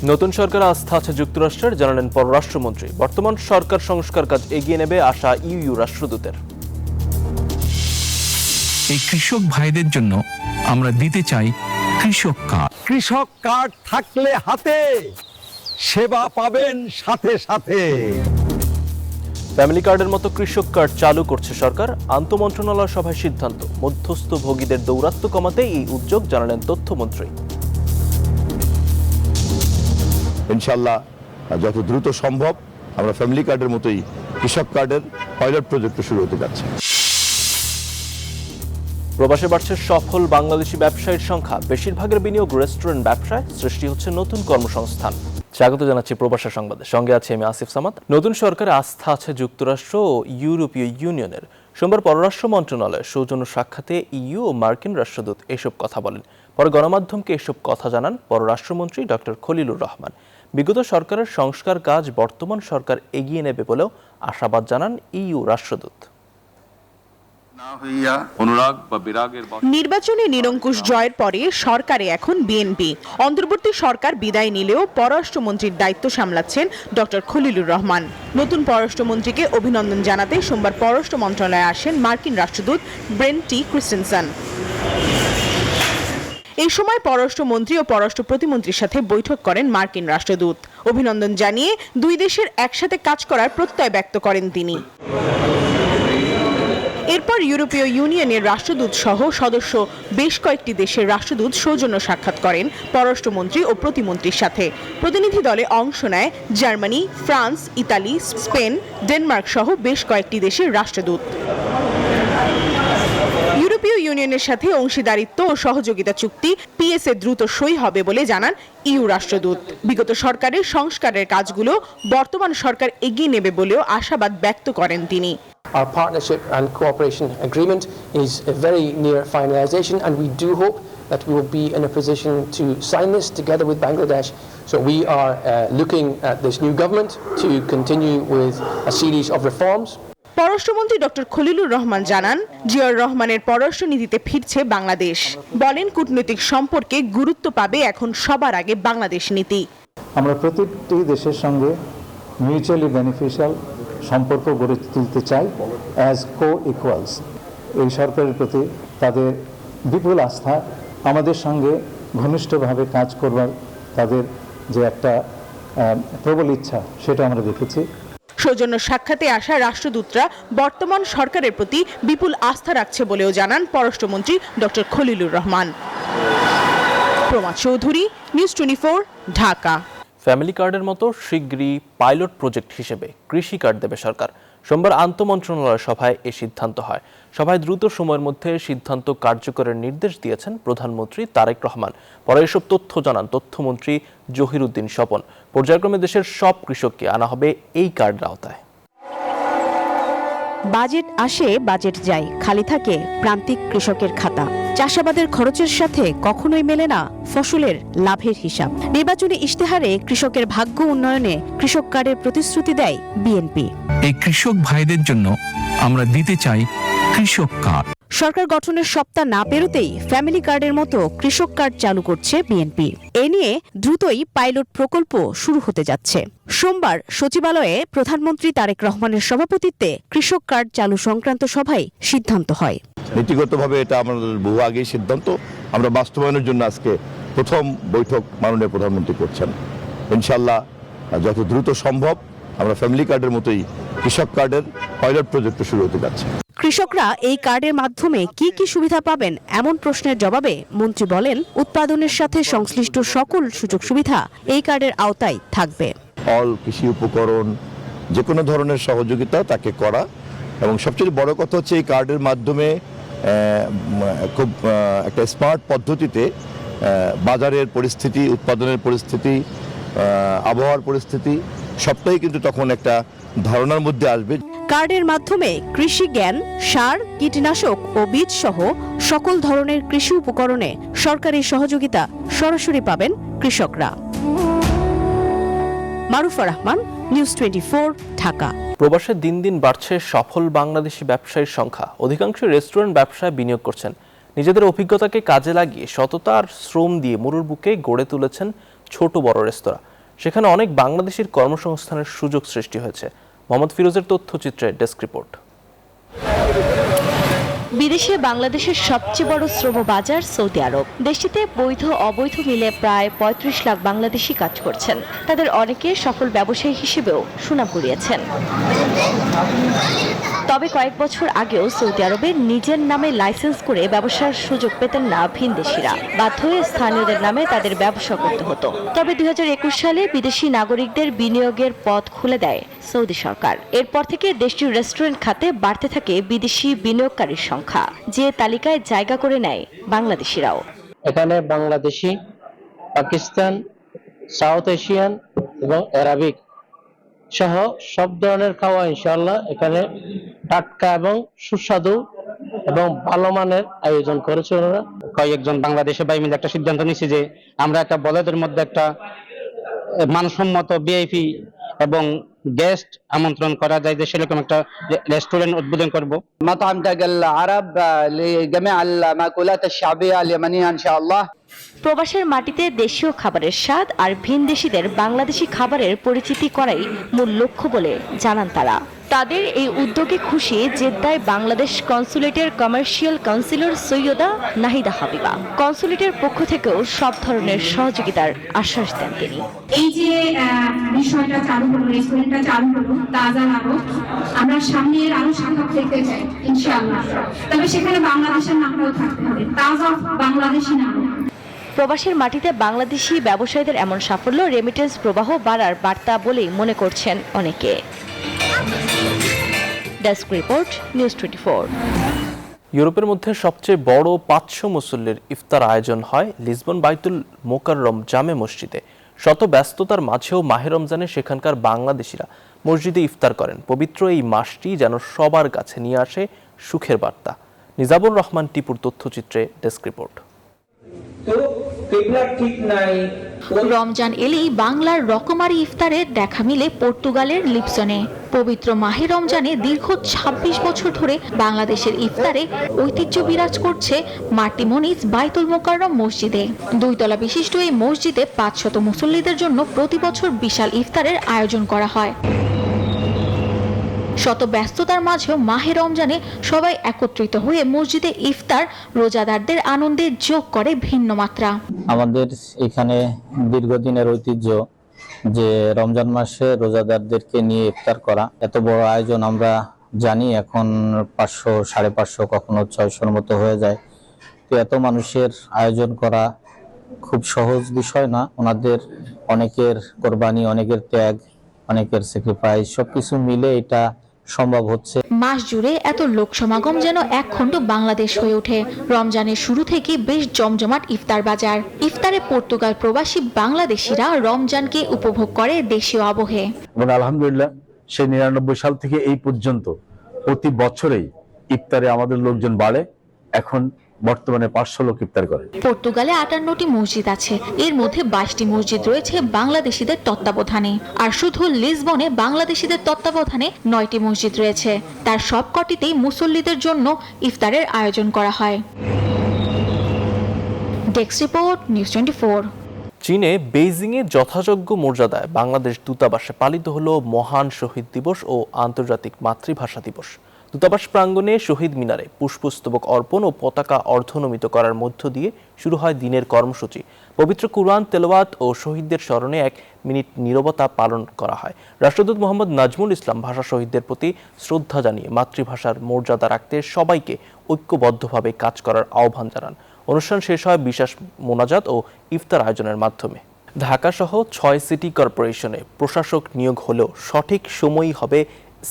নতুন সরকার আস্থা আছে যুক্তরাষ্ট্রের, জানালেন পররাষ্ট্রমন্ত্রী। বর্তমান সরকার সংস্কার কাজ এগিয়ে নেবে আশা ইইউ রাষ্ট্রদূতের। এই কৃষক ভাইদের জন্য আমরা দিতে চাই কৃষক কার্ড। কৃষক কার্ড থাকলে হাতে সেবা পাবেন সাথে সাথে। ফ্যামিলি কার্ডের মতো কৃষক কার্ড চালু করছে সরকার। আন্তঃমন্ত্রণালয় সভায় সিদ্ধান্ত, মধ্যস্থ ভোগীদের দৌরাত্ম্য কমাতে এই উদ্যোগ, জানালেন তথ্যমন্ত্রী। ইনশাল্লাহ যত দ্রুত সম্ভব আমরা ফ্যামিলি কার্ডের মতোই কৃষক কার্ডের পাইলট প্রজেক্ট শুরু হতে যাচ্ছে। প্রবাসে বাড়ছে সফল বাংলাদেশি ব্যবসায়ীর সংখ্যা। বেশিরভাগের বিনিয়োগ রেস্টুরেন্ট ব্যবসায়, সৃষ্টি হচ্ছে নতুন কর্মসংস্থান। স্বাগত জানাচ্ছি প্রবাসী সংবাদে, সঙ্গে আছে আমি আসিফ সামাদ। নতুন সরকারে আস্থা আছে যুক্তরাষ্ট্র ও ইউরোপীয় ইউনিয়নের। সোমবার পররাষ্ট্র মন্ত্রণালয়ের সৌজন্য সাক্ষাতে ইইউ ও মার্কিন রাষ্ট্রদূত এসব কথা বলেন। পরে গণমাধ্যমকে এসব কথা জানান পররাষ্ট্রমন্ত্রী ডক্টর খলিলুর রহমান। বিগত সরকারের সংস্কার কাজ বর্তমান সরকার এগিয়ে নেবে বলেও আশাবাদ জানান ইইউ রাষ্ট্রদূত। নির্বাচনে নিরঙ্কুশ জয়ের পরে সরকারে এখন বিএনপি। অন্তর্বর্তী সরকার বিদায় নিলেও পররাষ্ট্রমন্ত্রীর দায়িত্ব সামলাচ্ছেন ডক্টর খলিলুর রহমান। নতুন পররাষ্ট্রমন্ত্রীকে অভিনন্দন জানাতে সোমবার পররাষ্ট্র মন্ত্রণালয়ে আসেন মার্কিন রাষ্ট্রদূত ব্রেন্ট টি ক্রিস্টেনসন। এই সময় পররাষ্ট্রমন্ত্রী ও পররাষ্ট্র প্রতিমন্ত্রীর সাথে বৈঠক করেন মার্কিন রাষ্ট্রদূত। অভিনন্দন জানিয়ে দুই দেশের একসাথে কাজ করার প্রত্যয় ব্যক্ত করেন তিনি। এরপর ইউরোপীয় ইউনিয়নের রাষ্ট্রদূত সহ সদস্য বেশ কয়েকটি দেশের রাষ্ট্রদূত সৌজন্য সাক্ষাৎ করেন পররাষ্ট্রমন্ত্রী ও প্রতিমন্ত্রীর সাথে। প্রতিনিধি দলে অংশ নেয় Germany, France, Italy, Spain, Denmark সহ বেশ কয়েকটি দেশের রাষ্ট্রদূত। ইউরোপীয় ইউনিয়নের সাথে অংশীদারিত্ব ও সহযোগিতা চুক্তি পিএসএ দ্রুত সই হবে বলে জানান ইইউ রাষ্ট্রদূত। বিগত সরকারের সংস্কারের কাজগুলো বর্তমান সরকার এগিয়ে নেবে বলেও আশাবাদ ব্যক্ত করেন তিনি। Our partnership and cooperation agreement is very near finalization, and we do hope that we will be in a position to sign this together with Bangladesh. So we are looking at this new government to continue with a series of reforms. পররাষ্ট্রমন্ত্রী doctor Khalilur Rahman জানান, জিয়াউর রহমানের পররাষ্ট্রনীতিতে ফিরছে বাংলাদেশ। বলেন, কূটনৈতিক সম্পর্কে গুরুত্ব পাবে এখন সবার আগে বাংলাদেশ নীতি। আমরা প্রতিটি দেশের সঙ্গে মিউচুয়ালি বেনিফিশিয়াল সম্পর্ক গড়ে তুলতে চাই অ্যাজ কো-ইকুয়ালস। এই সরকারের প্রতি তাদের বিপুল আস্থা, আমাদের সঙ্গে ঘনিষ্ঠভাবে কাজ করবার তাদের যে একটা প্রবল ইচ্ছা, সেটা আমরা দেখেছি। সৌজন্য সাক্ষাতে আসা রাষ্ট্রদূতরা বর্তমান সরকারের প্রতি বিপুল আস্থা রাখছে বলেও জানান পররাষ্ট্রমন্ত্রী doctor Khalilur Rahman. প্রমা Chowdhury, news 24, Dhaka. Family কার্ডের মতো শিগগিরই পাইলট প্রজেক্ট হিসেবে কৃষি কার্ড দেবে সরকার। সোমবার আন্তঃমন্ত্রণালয় সভায় এ সিদ্ধান্ত হয়। সভায় দ্রুত সময়ের মধ্যে সিদ্ধান্ত কার্যকরের নির্দেশ দিয়েছেন প্রধানমন্ত্রী তারেক রহমান। পরে এসব তথ্য জানান তথ্যমন্ত্রী জহিরুদ্দিন স্বপন। পর্যায়ক্রমে দেশের সব কৃষককে আনা হবে এই কার্ডের আওতায়। বাজেট আসে, বাজেট যায়, খালি থাকে প্রান্তিক কৃষকের খাতা। চাষাবাদের খরচের সাথে কখনোই মেলে না ফসলের লাভের হিসাব। নির্বাচনী ইশতেহারে কৃষকের ভাগ্য উন্নয়নে কৃষক কার্ডের প্রতিশ্রুতি দেয় বিএনপি। এই কৃষক ভাইদের জন্য আমরা দিতে চাই কৃষক কার্ড। সরকার গঠনের সপ্তাহ না পেরোতেই ফ্যামিলি কার্ডের মতো কৃষক কার্ড চালু করছে বিএনপি। এ নিয়ে দ্রুতই পাইলট প্রকল্প শুরু হতে যাচ্ছে। সোমবার সচিবালয়ে প্রধানমন্ত্রী তারেক রহমানের সভাপতিত্বে কৃষক কার্ড চালু সংক্রান্ত সভায় সিদ্ধান্ত হয়। নীতিগতভাবে এটা আমাদের বহু আগেই সিদ্ধান্ত, আমরা বাস্তবায়নের জন্য আজকে প্রথম বৈঠক মাননীয় প্রধানমন্ত্রী করছেন। ইনশাল্লাহ যত দ্রুত সম্ভব আমরা ফ্যামিলি কার্ডের মতোই কৃষক কার্ডের পাইলট প্রজেক্ট শুরু হতে যাচ্ছে। কৃষকরা এই কার্ডের মাধ্যমে কি কি সুবিধা পাবেন এমন প্রশ্নের জবাবে মন্ত্রী বলেন, উৎপাদনের সাথে সংশ্লিষ্ট সকল সুযোগ সুবিধা এই কার্ডের আওতায় থাকবে। অল কৃষি উপকরণ, যে কোনো ধরনের সহযোগিতা তাকে করা, এবং সবচেয়ে বড় কথা হচ্ছে এই কার্ডের মাধ্যমে খুব একটা স্মার্ট পদ্ধতিতে বাজারের পরিস্থিতি, উৎপাদনের পরিস্থিতি, আবহাওয়ার পরিস্থিতি সবটাই কিন্তু তখন একটা ধারণার মধ্যে আসবে। কার্ডের মাধ্যমে কৃষি জ্ঞান, সার, কীটনাশক ও বীজ সহ সকল ধরনের কৃষি উপকরণে সরকারি সহযোগিতা সরাসরি পাবেন কৃষকরা। মারুফা রহমান, নিউজ 24, ঢাকা। প্রবাসে দিন দিন বাড়ছে সফল বাংলাদেশি ব্যবসায়ীর সংখ্যা। অধিকাংশ রেস্টুরেন্ট ব্যবসায় বিনিয়োগ করছেন। নিজেদের অভিজ্ঞতাকে কাজে লাগিয়ে সততা আর শ্রম দিয়ে মরুর বুকে গড়ে তুলেছেন ছোট বড় রেস্তোরাঁ। সেখানে অনেক বাংলাদেশির কর্মসংস্থানের সুযোগ সৃষ্টি হয়েছে। মোহাম্মদ ফিরোজের তথ্যচিত্রে ডেস্ক রিপোর্ট। বিদেশে বাংলাদেশের সবচেয়ে বড় শ্রম বাজার সৌদি আরব। দেশটিতে বৈধ অবৈধ মিলে প্রায় ৩৫ লাখ বাংলাদেশি কাজ করছেন। তাদের অনেকে সফল ব্যবসায়ী হিসেবেও সুনাম কুড়িয়েছেন। তবে কয়েক বছর আগেও সৌদি আরবে নিজের নামে লাইসেন্স করে ব্যবসার সুযোগ পেতেন না ভিনদেশিরা। বাধ্য হয়ে স্থানীয়দের নামে তাদের ব্যবসা করতে হতো। তবে ২০২১ সালে বিদেশি নাগরিকদের বিনিয়োগের পথ খুলে দেয় সৌদি সরকার। এরপর থেকে দেশটির রেস্টুরেন্ট খাতে বাড়তে থাকে বিদেশি বিনিয়োগকারীর সংখ্যা, যে তালিকায় জায়গা করে নেয় বাংলাদেশিরাও। এখানে বাংলাদেশি, পাকিস্তান, সাউথ এশিয়ান এবং আরবিক সহ সব ধরনের খাওয়া ইনশাআল্লাহ এখানে টাটকা এবং সুস্বাদু এবং ভালো মানের আয়োজন করেছে ওনারা। কয়েকজন বাংলাদেশে ভাই মিলে একটা সিদ্ধান্ত নিয়েছি যে আমরা একটা বলেদের মধ্যে একটা মানসম্মত ভিআইপি এবং গেস্ট আমন্ত্রণ করা যায় যে সেরকম একটা রেস্টুরেন্ট উদ্বোধন করব। مطعم دق العرب لجميع المأكولات الشعبية اليمنية إن شاء الله। প্রবাসের মাটিতে দেশীয় খাবারের স্বাদ আর ভিনদেশিদের বাংলাদেশি খাবারের পরিচিতি করাই মূল লক্ষ্য বলে জানান তারা। তাদের এই উদ্যোগে খুশি জেদ্দায় বাংলাদেশ কনসুলেটের কমার্শিয়াল কাউন্সিলর সৈয়দা নাহিদা হাবিবা। কনসুলেটের পক্ষ থেকেও সব ধরনের সহযোগিতার আশ্বাস দেন তিনি। এই যে বিষয়টা চালু হলো, রেস্টুরেন্টটা চালু হলো তাজার আরো, আমরা সামনে আরো শাখা দেখতে চাই ইনশাআল্লাহ। তবে সেখানে বাংলাদেশের নামটাও থাকতে হবে, তাজা বাংলাদেশি নাম। প্রবাসের মাটিতে বাংলাদেশি ব্যবসায়ীদের এমন সাফল্য রেমিটেন্স প্রবাহ বাড়ার বার্তা বলেই মনে করছেন অনেকে। Desk report, news 24। ইউরোপের মধ্যে সবচেয়ে বড় ৫০০ মুসল্লির ইফতার আয়োজন হয় লিসবন বাইতুল মোকাররম জামে মসজিদে। শত ব্যস্ততার মাঝেও মাহে রমজানে সেখানকার বাংলাদেশিরা মসজিদে ইফতার করেন। পবিত্র এই মাসটি যেন সবার কাছে নিয়ে আসে সুখের বার্তা। নিজাবুর রহমান টিপুর তথ্যচিত্রে ডেস্ক রিপোর্ট। রমজান এলেই বাংলার রকমারি ইফতারের দেখা মিলে পর্তুগালের লিপসনে। পবিত্র মাহে রমজানে দীর্ঘ ২৬ বছর ধরে বাংলাদেশের ইফতারে ঐতিহ্য বিরাজ করছে মার্টিমনিজ বাইতুল মোকাররম মসজিদে। ২ তলা বিশিষ্ট এই মসজিদে ৫০০ মুসল্লিদের জন্য প্রতি বছর বিশাল ইফতারের আয়োজন করা হয়। শত ব্যস্ততার মাঝেও মাহে রমজানে সবাই একত্রিত হয়ে মসজিদে ইফতার রোজাদারদের আনন্দে যোগ করে ভিন্ন মাত্রা। আমাদের এখানে দীর্ঘদিনের ঐতিহ্য যে রমজান মাসে রোজাদারদেরকে নিয়ে ইফতার করা। এত বড় আয়োজন আমরা জানি এখন ৫০০, ৫৫০, কখনো ৬০০-র মতো হয়ে যায়। তো এত মানুষের আয়োজন করা খুব সহজ বিষয় না। ওনাদের অনেকের কোরবানি, অনেকের ত্যাগ, অনেকের স্যাক্রিফাইস সবকিছু মিলে এটা সম্ভব হচ্ছে। মাস জুড়ে এত লোক সমাগম যেন একখণ্ড বাংলাদেশ হয়ে ওঠে। রমজানের শুরু থেকে বেশ জমজমাট ইফতার বাজার। ইফতারে পর্তুগাল প্রবাসী বাংলাদেশিরা রমজানকে উপভোগ করে দেশীয় আবহে। এবং আলহামদুলিল্লাহ সেই ৯৯ সাল থেকে এই পর্যন্ত প্রতি বছরেই ইফতারে আমাদের লোকজন বাড়ে। এখন বর্তমানে ৫০০ লোক ইফতার করে। পর্তুগালে ৫৮টি মসজিদ আছে, এর মধ্যে ২২টি মসজিদ রয়েছে বাংলাদেশিদের তত্ত্বাবধানে। আর শুধু লিসবনে বাংলাদেশিদের তত্ত্বাবধানে ৯টি মসজিদ রয়েছে। তার সবকটিতেই মুসল্লিদের জন্য ইফতারের আয়োজন করা হয়। Desk report, news 24। চীনে বেইজিংয়ে যথাযোগ্য মর্যাদায় বাংলাদেশ দূতাবাসে পালিত হলো মহান শহীদ দিবস ও আন্তর্জাতিক মাতৃভাষা দিবস। দূতাবাস প্রাঙ্গণে শহীদ মিনারে পুষ্পস্তবক অর্পণ ও পতাকা অর্ধনমিত করার মধ্য দিয়ে শুরু হয় দিনের কর্মসূচি। পবিত্র কুরআন তেলাওয়াত ও শহীদদের স্মরণে ১ মিনিট নীরবতা পালন করা হয়। রাষ্ট্রদূত মোহাম্মদ নাজমুল ইসলাম ভাষা শহীদদের প্রতি শ্রদ্ধা জানিয়ে মাতৃভাষার মর্যাদা রাখতে সবাইকে ঐক্যবদ্ধভাবে কাজ করার আহ্বান জানান। অনুষ্ঠান শেষ হয় বিশেষ মোনাজাত ও ইফতার আয়োজনের মাধ্যমে। ঢাকা সহ ৬ সিটি কর্পোরেশনে প্রশাসক নিয়োগ হলেও সঠিক সময়ই হবে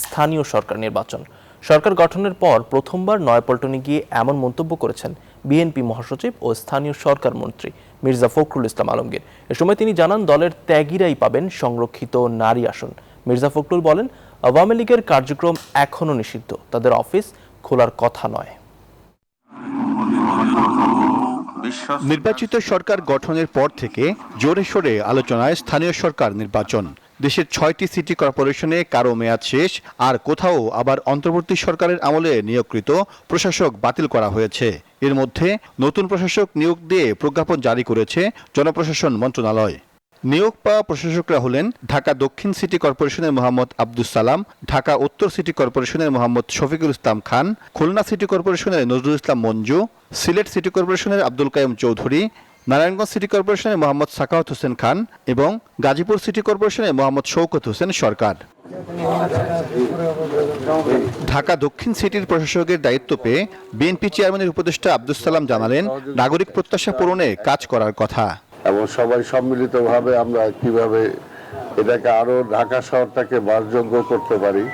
স্থানীয় সরকার নির্বাচন। সরকার গঠনের পর প্রথমবার নয়াপল্টনে গিয়ে এমন মন্তব্য করেছেন বিএনপি মহাসচিব ও স্থানীয় সরকার মন্ত্রী মির্জা ফখরুল ইসলাম আলমগীর। এ সময় তিনি জানান দলের ত্যাগীরাই পাবেন সংরক্ষিত নারী আসন। মির্জা ফখরুল বলেন, আওয়ামী লীগের কার্যক্রম এখনও নিষিদ্ধ, তাদের অফিস খোলার কথা নয়। নির্বাচিত সরকার গঠনের পর থেকে জোরে সোরে আলোচনায় স্থানীয় সরকার নির্বাচন। দেশের 6টি সিটি কর্পোরেশনে কারো মেয়াদ শেষ, আর কোথাও আবার অন্তর্বর্তী সরকারের আমলে নিয়োগকৃত প্রশাসক বাতিল করা হয়েছে। এর মধ্যে নতুন প্রশাসক নিয়োগ দিয়ে প্রজ্ঞাপন জারি করেছে জনপ্রশাসন মন্ত্রণালয়। নিয়োগ পাওয়া প্রশাসকরা হলেন ঢাকা দক্ষিণ সিটি কর্পোরেশনের মোহাম্মদ আব্দুস সালাম, ঢাকা উত্তর সিটি কর্পোরেশনের মোহাম্মদ শফিকুল ইসলাম খান, খুলনা সিটি কর্পোরেশনের নজরুল ইসলাম মঞ্জু, সিলেট সিটি কর্পোরেশনের আব্দুল কাইম চৌধুরী, নারায়ণগঞ্জ সিটি কর্পোরেশনের মোহাম্মদ সাখাওয়াত হোসেন খান এবং গাজীপুর সিটি কর্পোরেশনের মোহাম্মদ শওকত হোসেন সরকার। ঢাকা দক্ষিণ সিটির প্রশাসকের দায়িত্ব পেয়ে বিএনপি চেয়ারম্যানের উপদেষ্টা আব্দুস সালাম জানালেন, নাগরিক প্রত্যাশা পূরণে কাজ করার কথা এবং সবাই সম্মিলিতভাবে আমরা কিভাবে এটাকে আরো ঢাকা শহরটাকে বাসযোগ্য করতে পারি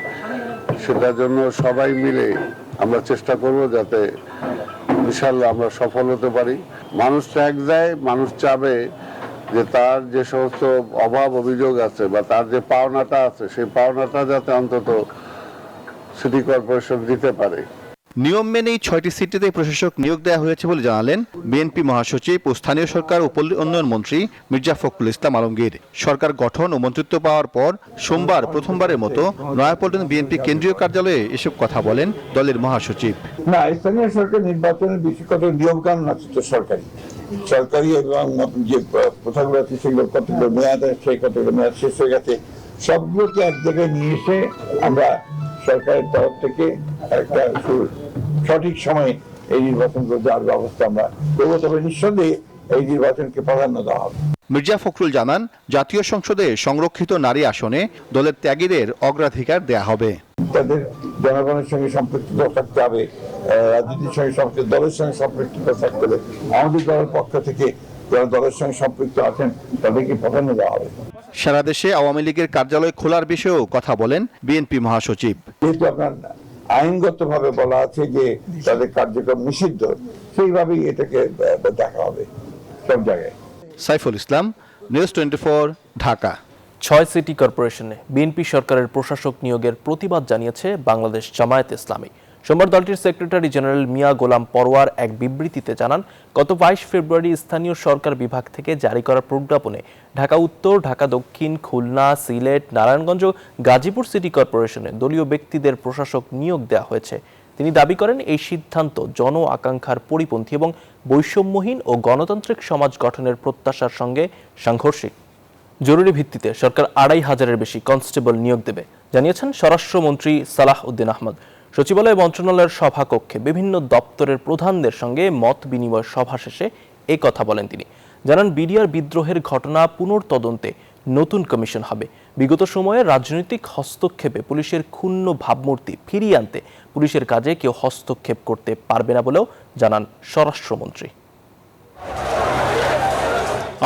সেটার জন্য সবাই মিলে আমরা চেষ্টা করব যাতে ইনশাআল্লাহ আমরা সফল হতে পারি। মানুষ ট্যাক্স দেয়, মানুষ চাবে যে তার যে সমস্ত অভাব অভিযোগ আছে বা তার যে পাওনাটা আছে সেই পাওনাটা যাতে অন্তত সিটি কর্পোরেশন দিতে পারে। নিয়ম মেনেই 6টি সিটিতে প্রশাসক নিয়োগ দেওয়া হয়েছে বলে জানালেন বিএনপি মহাসচিব ও স্থানীয় সরকার ও পল্লী উন্নয়ন মন্ত্রী মির্জা ফখরুল ইসলাম আলমগীর। সরকার গঠন ও মন্ত্রিত্ব পাওয়ার পর সোমবার প্রথমবারের মতো নয়াপল্টন বিএনপি কেন্দ্রীয় কার্যালয়ে এসব কথা বলেন দলের মহাসচিব। না, স্থানীয় সরকার নির্বাচনের বেশি কত নিয়ম কানুন আছে তো সরকারি এবং যে প্রথাগুলো আছে সেগুলো কতগুলো মেয়াদ সেই কতগুলো মেয়াদ শেষ হয়ে গেছে, সবগুলোকে এক জায়গায় নিয়ে এসে আমরা সরকারের তরফ থেকে একটা সঠিক সময়ে এই নির্বাচনগুলো দেওয়ার ব্যবস্থা আমরা করবো। তবে নিঃসন্দেহে এই নির্বাচনকে প্রাধান্য দেওয়া হবে। মির্জা ফখরুল জানান, জাতীয় সংসদে সংরক্ষিত নারী আসনে দলের ত্যাগীদের অগ্রাধিকার দেয়া হবে। তাদের জনগণের সঙ্গে সম্পৃক্ততা থাকতে হবে, রাজনীতির সঙ্গে সম্পৃক্ত, দলের সঙ্গে সম্পৃক্ততা থাকতে হবে। আমাদের দলের পক্ষ থেকে যারা দলের সঙ্গে সম্পৃক্ত আছেন তাদেরকে প্রাধান্য দেওয়া হবে। সারা দেশে আওয়ামী লীগের কার্যালয় খোলার বিষয়েও কথা বলেন বিএনপি মহাসচিব। যেহেতু আপনার আইনগতভাবে বলা আছে যে তাদের কার্যক্রম নিষিদ্ধ, সেইভাবেই এটাকে দেখা হবে সব জায়গায়। Saiful Islam, news 24, Dhaka. 6 city কর্পোরেশনে BNP সরকারের প্রশাসক নিয়োগের প্রতিবাদ জানিয়েছে বাংলাদেশ জামায়াতে ইসলামী। সোমবার দলটির সেক্রেটারি জেনারেল মিয়া গোলাম পরওয়ার এক বিবৃতিতে জানান, গত 22 ফেব্রুয়ারি স্থানীয় সরকার বিভাগ থেকে জারি করা প্রজ্ঞাপনে ঢাকা উত্তর, ঢাকা দক্ষিণ, খুলনা, সিলেট, নারায়ণগঞ্জ ও গাজীপুর সিটি কর্পোরেশনে দলীয় ব্যক্তিদের প্রশাসক নিয়োগ দেওয়া হয়েছে। তিনি দাবি করেন, এই সিদ্ধান্ত জন আকাঙ্ক্ষার পরিপন্থী এবং বৈষম্যহীন ও গণতান্ত্রিক সমাজ গঠনের প্রত্যাশার সঙ্গে সাংঘর্ষিক। জরুরি ভিত্তিতে সরকার 2500-এর বেশি কনস্টেবল নিয়োগ দেবে জানিয়েছেন স্বরাষ্ট্রমন্ত্রী সালাহ উদ্দিন আহমদ। সচিবালয় মন্ত্রণালয়ের সভাকক্ষে বিভিন্ন দপ্তরের প্রধানদের সঙ্গে মত বিনিময় সভা শেষে এ কথা বলেন তিনি। জানান, বিডিআর বিদ্রোহের ঘটনা পুনর্তদন্তে নতুন কমিশন হবে। বিগত সময়ে রাজনৈতিক হস্তক্ষেপে পুলিশের ক্ষুণ্ণ ভাবমূর্তি ফিরিয়ে আনতে পুলিশের কাজে কেউ হস্তক্ষেপ করতে পারবে না বলেও জানান স্বরাষ্ট্রমন্ত্রী।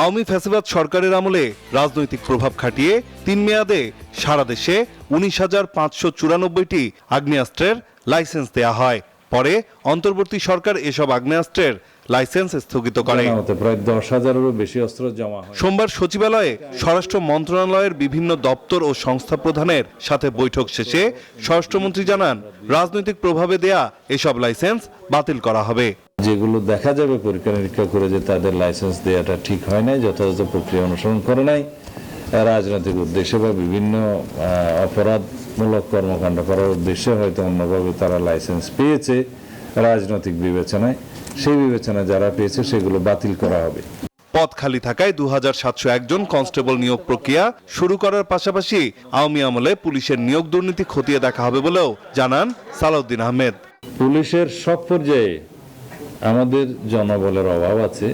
আওয়ামী ফ্যাসিবাদ সরকারের আমলে রাজনৈতিক প্রভাব খাটিয়ে 3 মেয়াদে সারা দেশে 19,594টি আগ্নেয়াস্ত্রের লাইসেন্স দেয়া হয়। পরে অন্তর্বর্তী সরকার এসব আগ্নেয়াস্ত্রের লাইসেন্স স্থগিত করে। প্রায় 10,000-এরও বেশি অস্ত্র জমা হয়। সোমবার সচিবালয়ে স্বরাষ্ট্র মন্ত্রণালয়ের বিভিন্ন দপ্তর ও সংস্থা প্রধানের সাথে বৈঠক শেষে স্বরাষ্ট্রমন্ত্রী জানান, রাজনৈতিক প্রভাবে দেয়া এসব লাইসেন্স বাতিল করা হবে। যেগুলো দেখা যাবে পরীক্ষা নিরীক্ষা করে যে তাদের লাইসেন্স দেওয়াটা ঠিক হয় নাই, যথাযথ প্রক্রিয়া অনুসরণ করে নাই, রাজনৈতিক উদ্দেশ্যে বা বিভিন্ন অপরাধমূলক কর্মকাণ্ড করার উদ্দেশ্যে হয়তো অন্যভাবে তারা লাইসেন্স পেয়েছে রাজনৈতিক বিবেচনায়, সেই বিবেচনায় যারা পেয়েছে সেগুলো বাতিল করা হবে। পদ খালি থাকায় 2701 জন কনস্টেবল নিয়োগ প্রক্রিয়া শুরু করার পাশাপাশি আওয়ামী আমলে পুলিশের নিয়োগ দুর্নীতি খতিয়ে দেখা হবে বলেও জানান সালাউদ্দিন আহমেদ। পুলিশের সব পর্যায়ে আমাদের জনবলের অভাব আছে।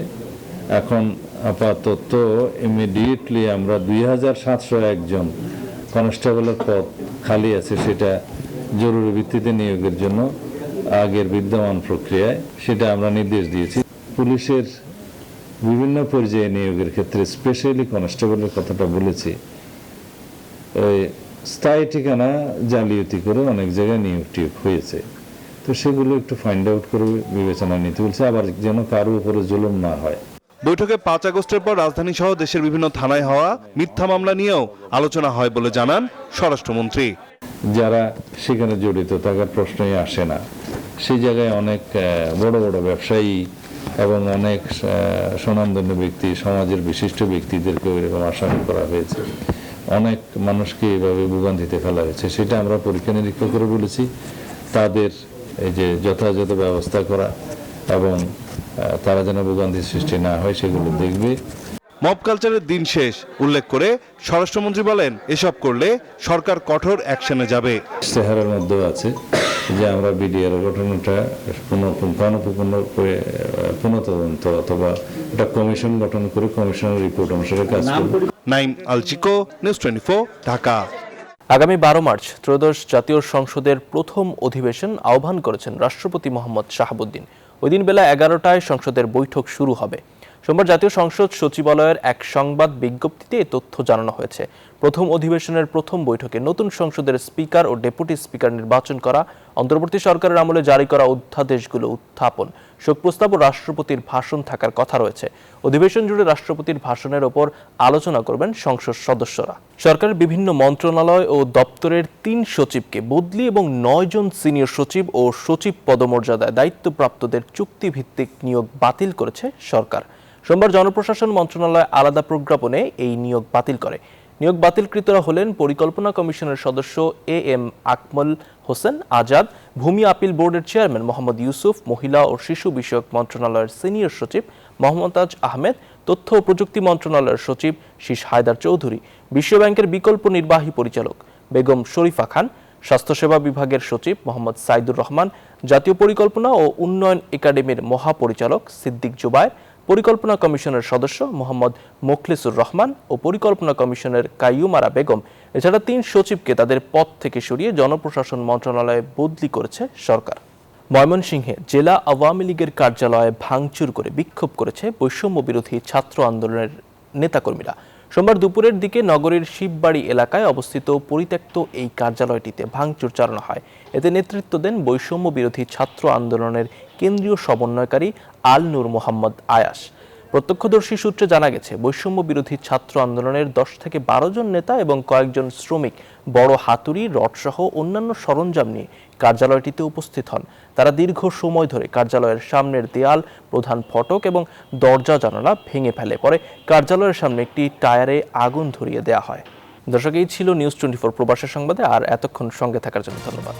এখন আপাতত ইমিডিয়েটলি আমরা 2701 জন কনস্টেবলের পদ খালি আছে, সেটা জরুরি ভিত্তিতে নিয়োগের জন্য আগের বিদ্যমান প্রক্রিয়ায় সেটা আমরা নির্দেশ দিয়েছি। পুলিশের বিভিন্ন পর্যায়ে নিয়োগের ক্ষেত্রে স্পেশালি কনস্টেবলের কথাটা বলেছি, ওই স্থায়ী ঠিকানা জালিয়াতি করে অনেক জায়গায় নিয়োগ টিয়োগ হয়েছে, তো সেগুলো একটু ফাইন্ড আউট করে বিবেচনা নিতে বলছে, আবার যেন কারো উপরে জুলুম না হয়। বৈঠকে 5 আগস্টের পর রাজধানী সহ দেশের বিভিন্ন থানায় হওয়া মিথ্যা মামলা নিয়েও আলোচনা হয় বলে জানান স্বরাষ্ট্রমন্ত্রী। যারা সেখানে জড়িত থাকার প্রশ্নই আসে না, সেই জায়গায় অনেক বড় বড় ব্যবসায়ী এবং অনেক স্বনামধন্য ব্যক্তি, সমাজের বিশিষ্ট ব্যক্তিদেরকে এরকম আসামি করা হয়েছে। অনেক মানুষকে এইভাবে ভোগান্তিতে ফেলা হয়েছে, সেটা আমরা পরীক্ষা নিরীক্ষা করে বলেছি তাদের এই যে যথাযথ ব্যবস্থা করা এবং তারা যেন ভোগান্তির সৃষ্টি না হয় সেগুলো দেখবে। মব কালচারের দিন শেষ উল্লেখ করে স্বরাষ্ট্রমন্ত্রী বলেন, এসব করলে সরকার কঠোর অ্যাকশনে যাবে। ইশতেহারের মধ্যেও আছে যে আমরা বিডিআর গঠনটা পুনঃতদন্ত অথবা একটা কমিশন গঠন করে কমিশনের রিপোর্ট অনুসারে কাজ করব। নাইম আলচিকো, নিউজ 24, ঢাকা। আগামী 12 মার্চ ত্রয়োদশ জাতীয় সংসদের প্রথম অধিবেশন আহ্বান করেছেন রাষ্ট্রপতি মোহাম্মদ শাহাবুদ্দিন। ওই দিন বেলা 11টায় সংসদের বৈঠক শুরু হবে। সোমবার জাতীয় সংসদ সচিবালয়ের এক সংবাদ বিজ্ঞপ্তিতে এই তথ্য জানানো হয়েছে। প্রথম অধিবেশনের প্রথম বৈঠকে নতুন সংসদের স্পিকার ও ডেপুটি স্পিকার নির্বাচন করা, অন্তর্বর্তী সরকারের আমলে জারি করা অধ্যাদেশগুলো উত্থাপন, শোক প্রস্তাব ও রাষ্ট্রপতির ভাষণ থাকার কথা রয়েছে। অধিবেশন জুড়ে রাষ্ট্রপতির ভাষণের ওপর আলোচনা করবেন সংসদ সদস্যরা। সরকারের বিভিন্ন মন্ত্রণালয় ও দপ্তরের 3 সচিবকে বদলি এবং 9 জন সিনিয়র সচিব ও সচিব পদমর্যাদায় দায়িত্বপ্রাপ্তদের চুক্তিভিত্তিক নিয়োগ বাতিল করেছে সরকার। সোমবার জনপ্রশাসন মন্ত্রণালয় আলাদা প্রজ্ঞাপনে এই নিয়োগ বাতিল করে। নিয়োগ বাতিলকৃতরা হলেন পরিকল্পনা কমিশনের সদস্য AM আকমল হোসেন আজাদ, ভূমি আপিল বোর্ডের চেয়ারম্যান মোহাম্মদ ইউসুফ, মহিলা ও শিশু বিষয়ক মন্ত্রণালয়ের সিনিয়র সচিব মহম্মতাজ আহমেদ, তথ্য ও প্রযুক্তি মন্ত্রণালয়ের সচিব শীষ হায়দার চৌধুরী, বিশ্ব ব্যাংকের বিকল্প নির্বাহী পরিচালক বেগম শরীফা খান, স্বাস্থ্যসেবা বিভাগের সচিব মোহাম্মদ সাইদুর রহমান, জাতীয় পরিকল্পনা ও উন্নয়ন একাডেমির মহাপরিচালক সিদ্দিক জুবায়ের, পরিকল্পনা কমিশনের সদস্য মোহাম্মদ মোখলেসুর রহমান ও পরিকল্পনা কমিশনের কাইয়ুমারা বেগম। এছাড়া 3 সচিবকে তাদের পদ থেকে সরিয়ে জনপ্রশাসন মন্ত্রণালয়ে বদলি করেছে সরকার। ময়মনসিংহে জেলা আওয়ামী লীগের কার্যালয়ে ভাঙচুর করে বিক্ষোভ করেছে বৈষম্য বিরোধী ছাত্র আন্দোলনের নেতাকর্মীরা। সোমবার দুপুরের দিকে নগরীর শিববাড়ি এলাকায় অবস্থিত পরিত্যক্ত এই কার্যালয়টিতে ভাঙচুর চালানো হয়। এতে নেতৃত্ব দেন বৈষম্য বিরোধী ছাত্র আন্দোলনের কেন্দ্রীয় সমন্বয়কারী আল নূর মোহাম্মদ আয়াস। প্রত্যক্ষদর্শী সূত্রে জানা গেছে, বৈষম্য বিরোধী ছাত্র আন্দোলনের 10 থেকে 12 জন নেতা এবং কয়েকজন শ্রমিক বড় হাতুড়ি, রডসহ অন্যান্য সরঞ্জাম নিয়ে কার্যালয়টিতে উপস্থিত হন। তারা দীর্ঘ সময় ধরে কার্যালয়ের সামনের দেয়াল, প্রধান ফটক এবং দরজা জানালা ভেঙে ফেলে। পরে কার্যালয়ের সামনে একটি টায়ারে আগুন ধরিয়ে দেওয়া হয়। দর্শক, এই ছিল নিউজ 24 প্রবাসের সংবাদে। আর এতক্ষণ সঙ্গে থাকার জন্য ধন্যবাদ।